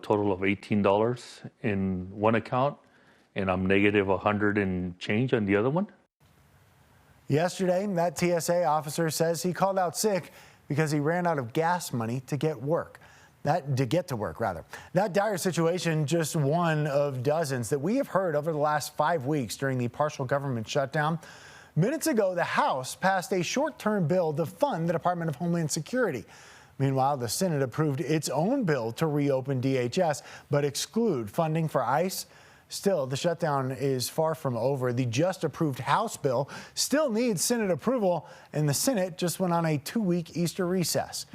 total of $18 in one account, and I'm negative 100 and change on the other one. Yesterday, that TSA officer says he called out sick because he ran out of gas money to get to work. That dire situation, just one of dozens that we have heard over the last 5 weeks during the partial government shutdown. Minutes ago, the House passed a short-term bill to fund the Department of Homeland Security. Meanwhile, the Senate approved its own bill to reopen DHS, but exclude funding for ICE. Still, the shutdown is far from over. The just approved House bill still needs Senate approval, and the Senate just went on a 2-week Easter recess.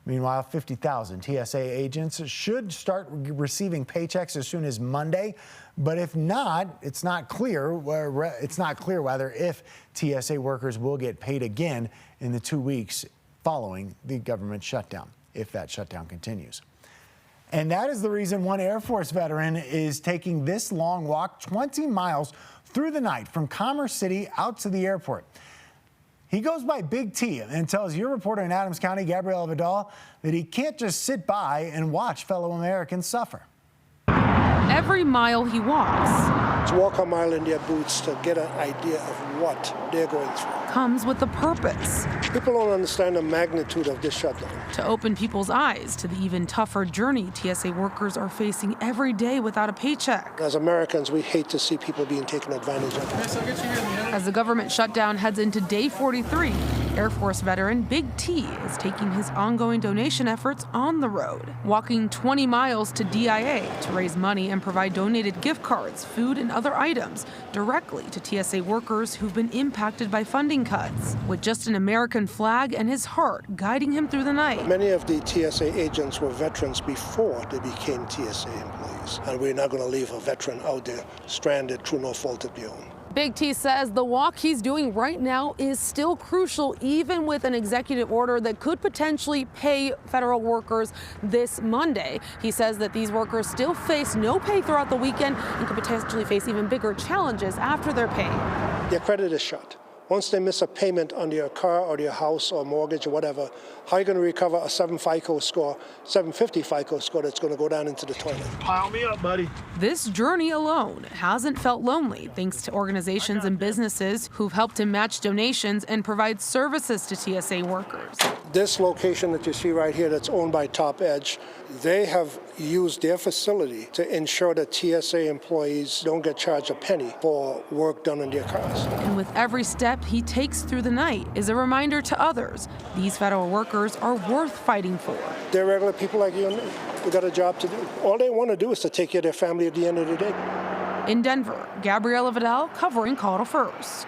Meanwhile, 50,000 TSA agents should start receiving paychecks as soon as Monday. But if not, it's not clear whether if TSA workers will get paid again in the 2 weeks following the government shutdown, if that shutdown continues. And that is the reason one Air Force veteran is taking this long walk, 20 miles through the night from Commerce City out to the airport. He goes by Big T and tells your reporter in Adams County, Gabrielle Vidal, that he can't just sit by and watch fellow Americans suffer. Every mile he walks, to walk a mile in their boots to get an idea of what they're going through, comes with a purpose. People don't understand the magnitude of this shutdown. To open people's eyes to the even tougher journey TSA workers are facing every day without a paycheck. As Americans, we hate to see people being taken advantage of. As the government shutdown heads into day 43, Air Force veteran Big T is taking his ongoing donation efforts on the road, walking 20 miles to DIA to raise money and provide donated gift cards, food, and other items directly to TSA workers who've been impacted by funding cuts, with just an American flag and his heart guiding him through the night. Many of the TSA agents were veterans before they became TSA employees, and we're not going to leave a veteran out there stranded through no fault of their own. Big T says the walk he's doing right now is still crucial, even with an executive order that could potentially pay federal workers this Monday. He says that these workers still face no pay throughout the weekend and could potentially face even bigger challenges after their pay. Their credit is shot. Once they miss a payment on their car or their house or mortgage or whatever, how are you going to recover a 750 FICO score that's going to go down into the toilet? Pile me up, buddy. This journey alone hasn't felt lonely, thanks to organizations and businesses who've helped him match donations and provide services to TSA workers. This location that you see right here that's owned by Top Edge, they have used their facility to ensure that TSA employees don't get charged a penny for work done on their cars. And with every step he takes through the night is a reminder to others, these federal workers are worth fighting for. They're regular people like you and me. We got a job to do. All they want to do is to take care of their family at the end of the day. In Denver, Gabriella Vidal covering Call to First.